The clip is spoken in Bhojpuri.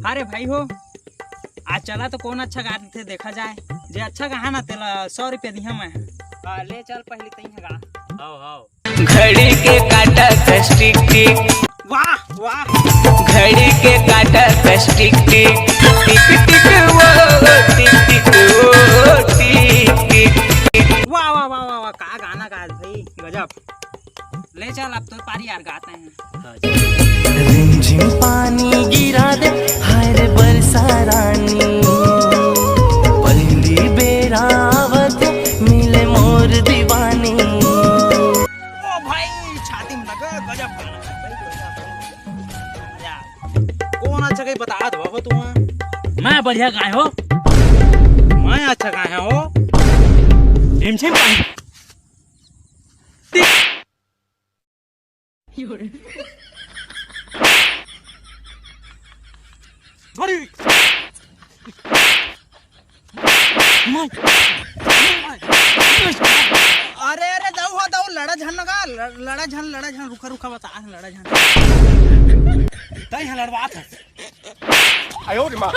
अरे भाई हो, आज चला तो कौन अच्छा गा थे देखा जाए। जे अच्छा गा ना तेला 100 रुपया दिया मैं। ले चल पहले तई गा। आओ घड़ी के काटा कस टिक टिक, वाह वाह। घड़ी के काटा कस टिक टिक, टिक टिक वो टिक टिक वो टिक टिक। वाह वाह वाह वाह, का गाना गा भाई, गजब। ले चल अब तो पारी यार गाते हैं। रिमझिम पानी गिरा दे हाय रे बरसा रानी, पहली बेरावत मिले मोर दीवानी। ओ भाई छाती में लगा, गजब गाना है भाई, गजब यार। कौन अच्छा कहीं बता दो हो तुम। मैं बढ़िया गाय हो। मैं अच्छा गाए हो। रिमझिम पानी। अरे अरे दऊ हो दऊ, लड़ा झन का लड़ा झन रुका रुका बता लड़ा झन तई लड़वात है। आयो रे माँ।